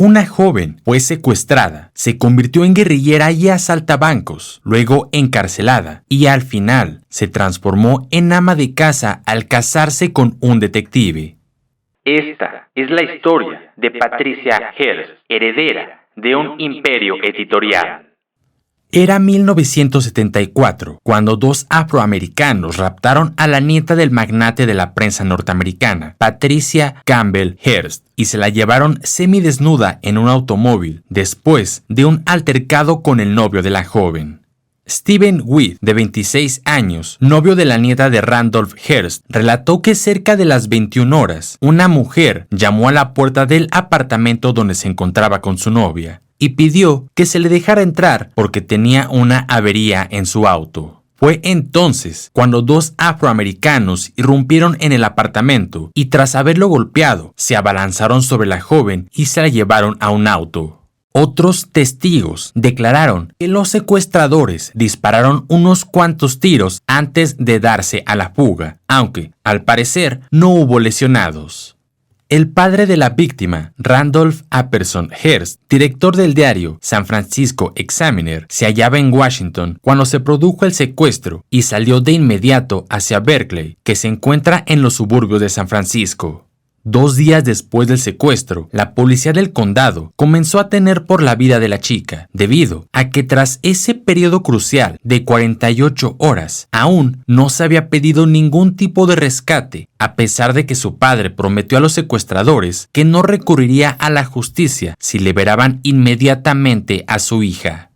Una joven fue secuestrada, se convirtió en guerrillera y asaltabancos, luego encarcelada y al final se transformó en ama de casa al casarse con un detective. Esta es la historia de Patricia Hearst, heredera de un imperio editorial. Era 1974, cuando dos afroamericanos raptaron a la nieta del magnate de la prensa norteamericana, Patricia Campbell Hearst, y se la llevaron semidesnuda en un automóvil después de un altercado con el novio de la joven. Stephen Witt, de 26 años, novio de la nieta de Randolph Hearst, relató que cerca de las 21 horas, una mujer llamó a la puerta del apartamento donde se encontraba con su novia y pidió que se le dejara entrar porque tenía una avería en su auto. Fue entonces cuando dos afroamericanos irrumpieron en el apartamento y tras haberlo golpeado, se abalanzaron sobre la joven y se la llevaron a un auto. Otros testigos declararon que los secuestradores dispararon unos cuantos tiros antes de darse a la fuga, aunque, al parecer, no hubo lesionados. El padre de la víctima, Randolph Apperson Hearst, director del diario San Francisco Examiner, se hallaba en Washington cuando se produjo el secuestro y salió de inmediato hacia Berkeley, que se encuentra en los suburbios de San Francisco. 2 días después del secuestro, la policía del condado comenzó a temer por la vida de la chica, debido a que tras ese periodo crucial de 48 horas, aún no se había pedido ningún tipo de rescate, a pesar de que su padre prometió a los secuestradores que no recurriría a la justicia si liberaban inmediatamente a su hija.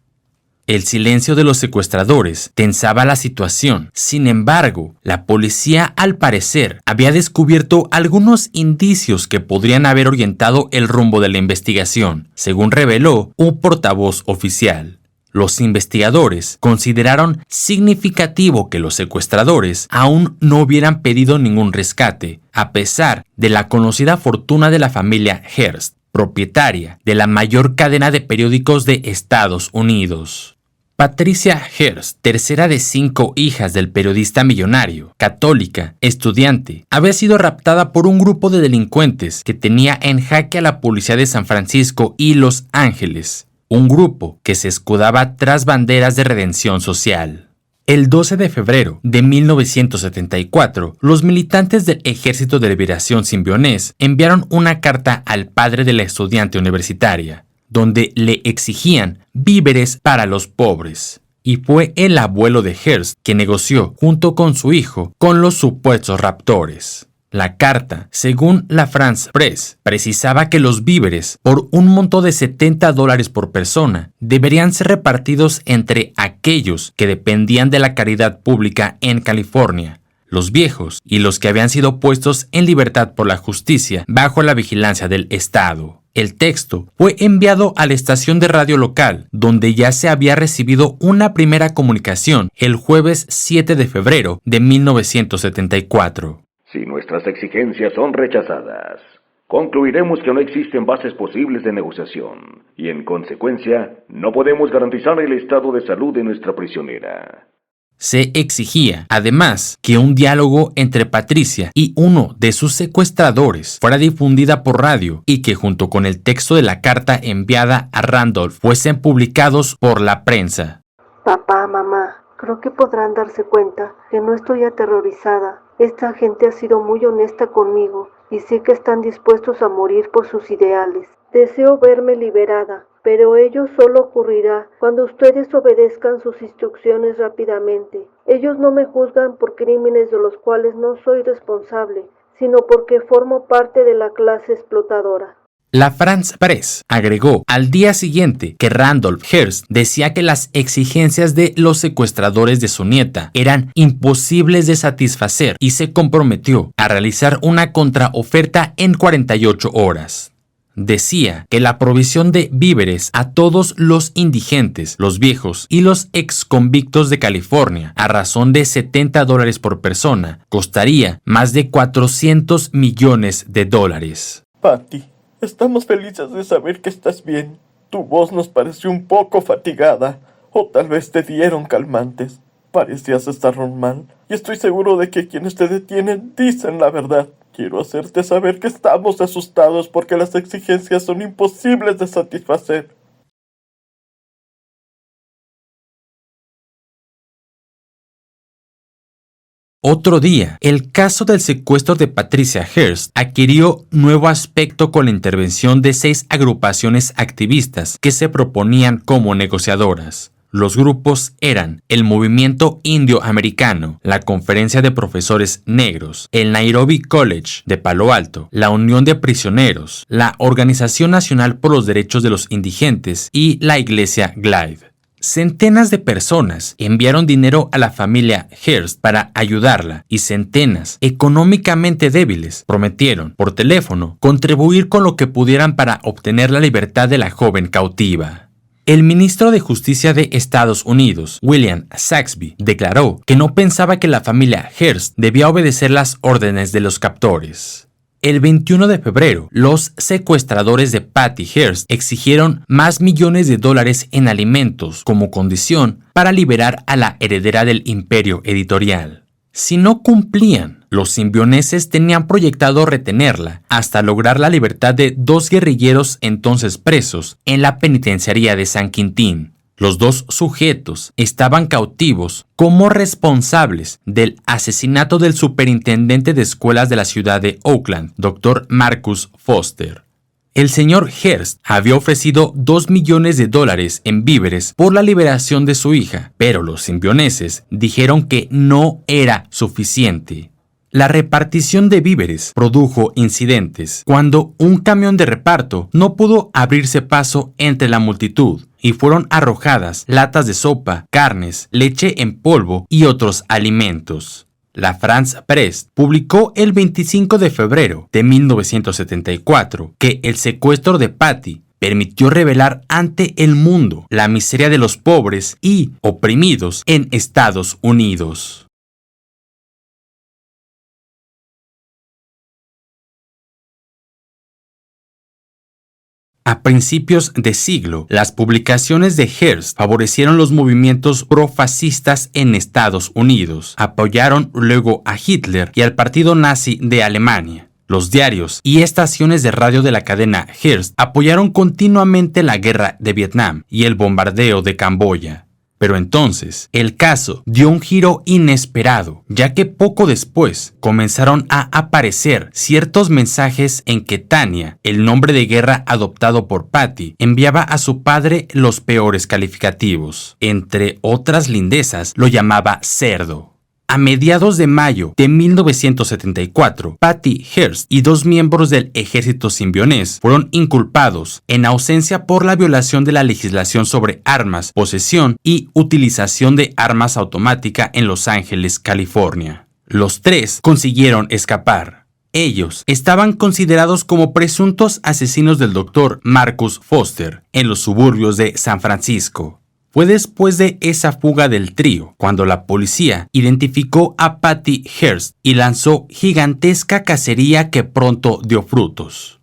El silencio de los secuestradores tensaba la situación. Sin embargo, la policía, al parecer, había descubierto algunos indicios que podrían haber orientado el rumbo de la investigación, según reveló un portavoz oficial. Los investigadores consideraron significativo que los secuestradores aún no hubieran pedido ningún rescate, a pesar de la conocida fortuna de la familia Hearst, propietaria de la mayor cadena de periódicos de Estados Unidos. Patricia Hearst, tercera de 5 hijas del periodista millonario, católica, estudiante, había sido raptada por un grupo de delincuentes que tenía en jaque a la policía de San Francisco y Los Ángeles, un grupo que se escudaba tras banderas de redención social. El 12 de febrero de 1974, los militantes del Ejército de Liberación Simbionés enviaron una carta al padre de la estudiante universitaria, donde le exigían víveres para los pobres. Y fue el abuelo de Hearst quien negoció junto con su hijo con los supuestos raptores. La carta, según la France Press, precisaba que los víveres, por un monto de $70 por persona, deberían ser repartidos entre aquellos que dependían de la caridad pública en California, los viejos y los que habían sido puestos en libertad por la justicia bajo la vigilancia del Estado. El texto fue enviado a la estación de radio local, donde ya se había recibido una primera comunicación el jueves 7 de febrero de 1974. Si nuestras exigencias son rechazadas, concluiremos que no existen bases posibles de negociación y, en consecuencia, no podemos garantizar el estado de salud de nuestra prisionera. Se exigía, además, que un diálogo entre Patricia y uno de sus secuestradores fuera difundida por radio y que junto con el texto de la carta enviada a Randolph fuesen publicados por la prensa. Papá, mamá, creo que podrán darse cuenta que no estoy aterrorizada. Esta gente ha sido muy honesta conmigo y sé que están dispuestos a morir por sus ideales. Deseo verme liberada, pero ello solo ocurrirá cuando ustedes obedezcan sus instrucciones rápidamente. Ellos no me juzgan por crímenes de los cuales no soy responsable, sino porque formo parte de la clase explotadora. La France Press agregó al día siguiente que Randolph Hearst decía que las exigencias de los secuestradores de su nieta eran imposibles de satisfacer y se comprometió a realizar una contraoferta en 48 horas. Decía que la provisión de víveres a todos los indigentes, los viejos y los exconvictos de California, a razón de $70 por persona, costaría más de $400 millones. Patty, estamos felices de saber que estás bien. Tu voz nos pareció un poco fatigada, o tal vez te dieron calmantes. Parecías estar normal, y estoy seguro de que quienes te detienen dicen la verdad. Quiero hacerte saber que estamos asustados porque las exigencias son imposibles de satisfacer. Otro día, el caso del secuestro de Patricia Hearst adquirió nuevo aspecto con la intervención de 6 agrupaciones activistas que se proponían como negociadoras. Los grupos eran el Movimiento Indio Americano, la Conferencia de Profesores Negros, el Nairobi College de Palo Alto, la Unión de Prisioneros, la Organización Nacional por los Derechos de los Indigentes y la Iglesia Glide. Centenas de personas enviaron dinero a la familia Hearst para ayudarla y centenas, económicamente débiles, prometieron, por teléfono, contribuir con lo que pudieran para obtener la libertad de la joven cautiva. El ministro de Justicia de Estados Unidos, William Saxby, declaró que no pensaba que la familia Hearst debía obedecer las órdenes de los captores. El 21 de febrero, los secuestradores de Patty Hearst exigieron más millones de dólares en alimentos como condición para liberar a la heredera del imperio editorial. Si no cumplían, los simbioneses tenían proyectado retenerla hasta lograr la libertad de 2 guerrilleros entonces presos en la penitenciaría de San Quintín. Los 2 sujetos estaban cautivos como responsables del asesinato del superintendente de escuelas de la ciudad de Oakland, Dr. Marcus Foster. El señor Hearst había ofrecido $2 millones en víveres por la liberación de su hija, pero los simbioneses dijeron que no era suficiente. La repartición de víveres produjo incidentes cuando un camión de reparto no pudo abrirse paso entre la multitud y fueron arrojadas latas de sopa, carnes, leche en polvo y otros alimentos. La France Press publicó el 25 de febrero de 1974 que el secuestro de Patty permitió revelar ante el mundo la miseria de los pobres y oprimidos en Estados Unidos. A principios de siglo, las publicaciones de Hearst favorecieron los movimientos profascistas en Estados Unidos, apoyaron luego a Hitler y al partido nazi de Alemania. Los diarios y estaciones de radio de la cadena Hearst apoyaron continuamente la guerra de Vietnam y el bombardeo de Camboya. Pero entonces, el caso dio un giro inesperado, ya que poco después comenzaron a aparecer ciertos mensajes en que Tania, el nombre de guerra adoptado por Patty, enviaba a su padre los peores calificativos. Entre otras lindezas, lo llamaba cerdo. A mediados de mayo de 1974, Patty Hearst y 2 miembros del ejército simbionés fueron inculpados en ausencia por la violación de la legislación sobre armas, posesión y utilización de armas automáticas en Los Ángeles, California. Los 3 consiguieron escapar. Ellos estaban considerados como presuntos asesinos del Dr. Marcus Foster en los suburbios de San Francisco. Fue después de esa fuga del trío cuando la policía identificó a Patty Hearst y lanzó gigantesca cacería que pronto dio frutos.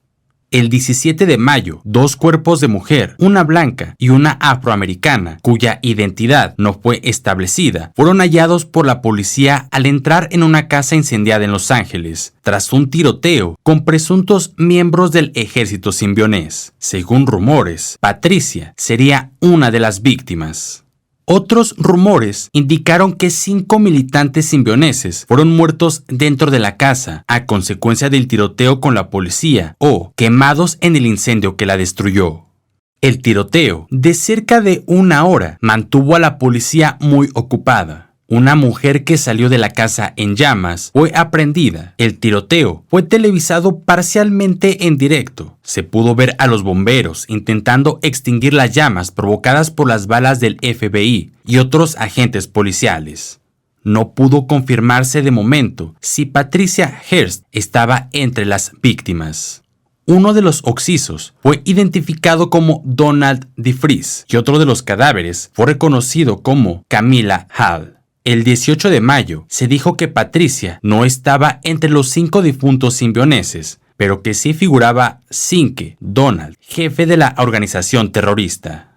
El 17 de mayo, 2 cuerpos de mujer, una blanca y una afroamericana, cuya identidad no fue establecida, fueron hallados por la policía al entrar en una casa incendiada en Los Ángeles, tras un tiroteo con presuntos miembros del ejército simbionés. Según rumores, Patricia sería una de las víctimas. Otros rumores indicaron que 5 militantes simbioneses fueron muertos dentro de la casa a consecuencia del tiroteo con la policía o quemados en el incendio que la destruyó. El tiroteo, de cerca de 1 hora, mantuvo a la policía muy ocupada. Una mujer que salió de la casa en llamas fue aprehendida. El tiroteo fue televisado parcialmente en directo. Se pudo ver a los bomberos intentando extinguir las llamas provocadas por las balas del FBI y otros agentes policiales. No pudo confirmarse de momento si Patricia Hearst estaba entre las víctimas. Uno de los occisos fue identificado como Donald DeFries y otro de los cadáveres fue reconocido como Camilla Hall. El 18 de mayo se dijo que Patricia no estaba entre los 5 difuntos simbioneses, pero que sí figuraba Zinke Donald, jefe de la organización terrorista.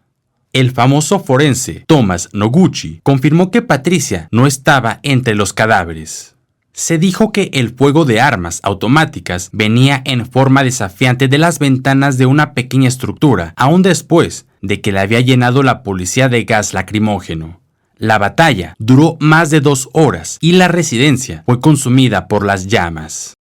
El famoso forense Thomas Noguchi confirmó que Patricia no estaba entre los cadáveres. Se dijo que el fuego de armas automáticas venía en forma desafiante de las ventanas de una pequeña estructura, aún después de que le había llenado la policía de gas lacrimógeno. La batalla duró más de 2 horas y la residencia fue consumida por las llamas.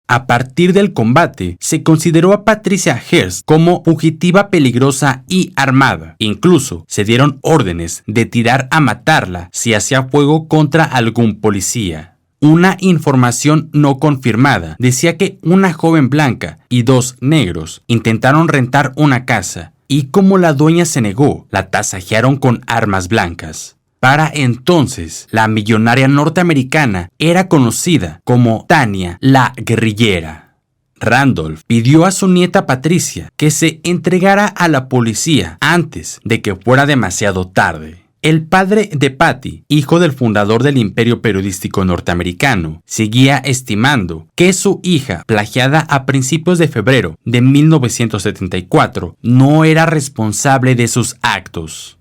A partir del combate, se consideró a Patricia Hearst como fugitiva peligrosa y armada. Incluso se dieron órdenes de tirar a matarla si hacía fuego contra algún policía. Una información no confirmada decía que una joven blanca y 2 negros intentaron rentar una casa y como la dueña se negó, la tasajearon con armas blancas. Para entonces, la millonaria norteamericana era conocida como Tanya la guerrillera. Randolph pidió a su nieta Patricia que se entregara a la policía antes de que fuera demasiado tarde. El padre de Patty, hijo del fundador del imperio periodístico norteamericano, seguía estimando que su hija, plagiada a principios de febrero de 1974, no era responsable de sus actos.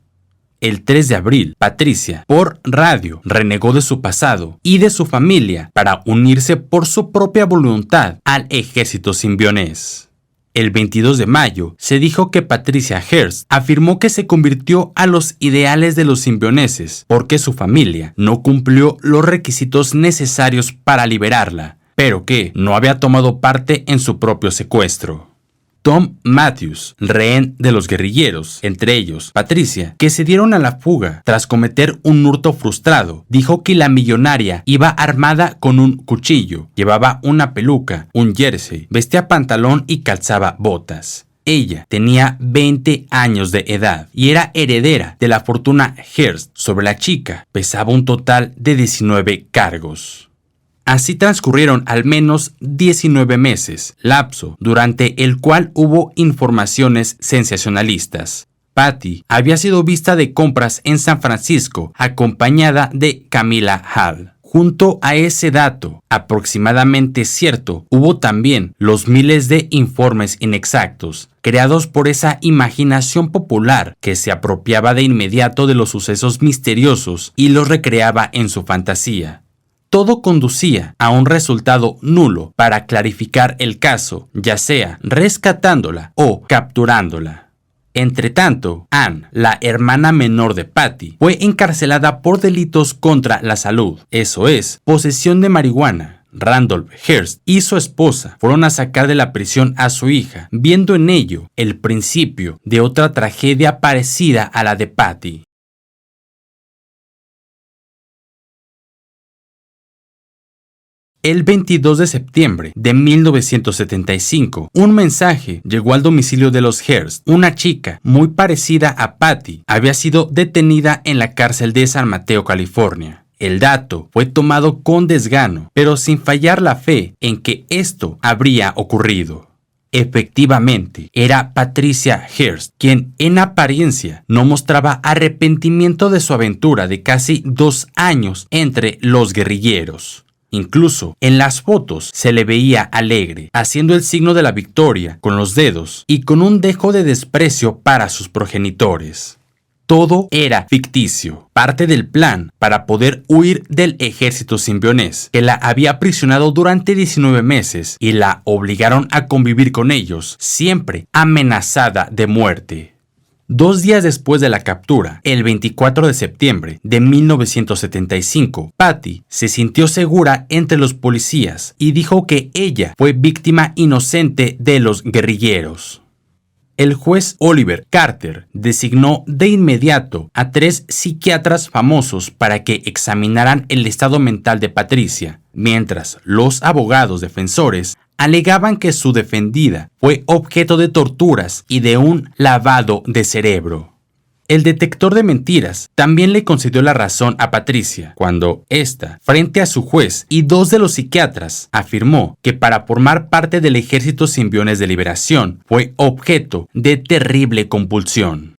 El 3 de abril, Patricia, por radio, renegó de su pasado y de su familia para unirse por su propia voluntad al ejército simbionés. El 22 de mayo, se dijo que Patricia Hearst afirmó que se convirtió a los ideales de los simbioneses porque su familia no cumplió los requisitos necesarios para liberarla, pero que no había tomado parte en su propio secuestro. Tom Matthews, rehén de los guerrilleros, entre ellos Patricia, que se dieron a la fuga tras cometer un hurto frustrado, dijo que la millonaria iba armada con un cuchillo, llevaba una peluca, un jersey, vestía pantalón y calzaba botas. Ella tenía 20 años de edad y era heredera de la fortuna Hearst. Sobre la chica pesaba un total de 19 cargos. Así transcurrieron al menos 19 meses, lapso durante el cual hubo informaciones sensacionalistas. Patty había sido vista de compras en San Francisco, acompañada de Camila Hall. Junto a ese dato, aproximadamente cierto, hubo también los miles de informes inexactos, creados por esa imaginación popular que se apropiaba de inmediato de los sucesos misteriosos y los recreaba en su fantasía. Todo conducía a un resultado nulo para clarificar el caso, ya sea rescatándola o capturándola. Entretanto, Ann, la hermana menor de Patty, fue encarcelada por delitos contra la salud, eso es, posesión de marihuana. Randolph Hearst y su esposa fueron a sacar de la prisión a su hija, viendo en ello el principio de otra tragedia parecida a la de Patty. El 22 de septiembre de 1975, un mensaje llegó al domicilio de los Hearst. Una chica muy parecida a Patty había sido detenida en la cárcel de San Mateo, California. El dato fue tomado con desgano, pero sin fallar la fe en que esto habría ocurrido. Efectivamente, era Patricia Hearst, quien en apariencia no mostraba arrepentimiento de su aventura de casi 2 años entre los guerrilleros. Incluso en las fotos se le veía alegre, haciendo el signo de la victoria con los dedos y con un dejo de desprecio para sus progenitores. Todo era ficticio, parte del plan para poder huir del ejército simbionés, que la había aprisionado durante 19 meses y la obligaron a convivir con ellos, siempre amenazada de muerte. 2 días después de la captura, el 24 de septiembre de 1975, Patty se sintió segura entre los policías y dijo que ella fue víctima inocente de los guerrilleros. El juez Oliver Carter designó de inmediato a 3 psiquiatras famosos para que examinaran el estado mental de Patricia, mientras los abogados defensores alegaban que su defendida fue objeto de torturas y de un lavado de cerebro. El detector de mentiras también le concedió la razón a Patricia cuando ésta, frente a su juez y 2 de los psiquiatras, afirmó que para formar parte del ejército simbionés de liberación fue objeto de terrible compulsión.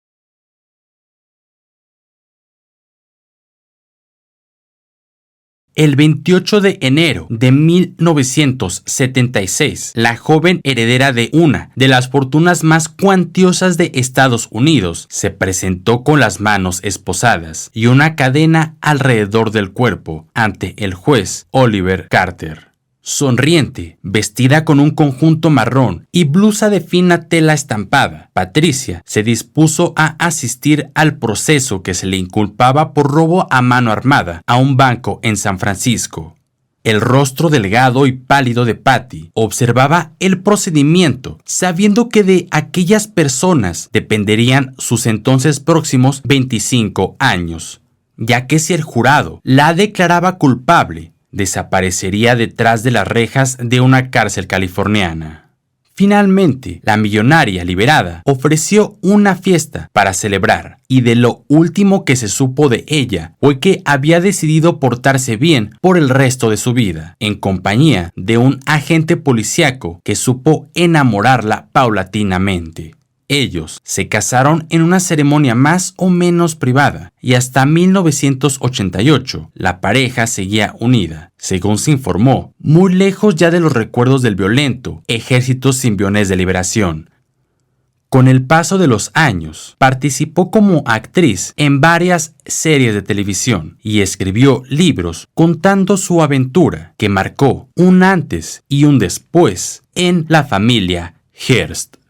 El 28 de enero de 1976, la joven heredera de una de las fortunas más cuantiosas de Estados Unidos se presentó con las manos esposadas y una cadena alrededor del cuerpo ante el juez Oliver Carter. Sonriente, vestida con un conjunto marrón y blusa de fina tela estampada, Patricia se dispuso a asistir al proceso que se le inculpaba por robo a mano armada a un banco en San Francisco. El rostro delgado y pálido de Patty observaba el procedimiento, sabiendo que de aquellas personas dependerían sus entonces próximos 25 años, ya que si el jurado la declaraba culpable, desaparecería detrás de las rejas de una cárcel californiana. Finalmente, la millonaria liberada ofreció una fiesta para celebrar, y de lo último que se supo de ella fue que había decidido portarse bien por el resto de su vida, en compañía de un agente policíaco que supo enamorarla paulatinamente. Ellos se casaron en una ceremonia más o menos privada y hasta 1988 la pareja seguía unida, según se informó, muy lejos ya de los recuerdos del violento Ejército Simbionés de Liberación. Con el paso de los años, participó como actriz en varias series de televisión y escribió libros contando su aventura que marcó un antes y un después en la familia Hearst.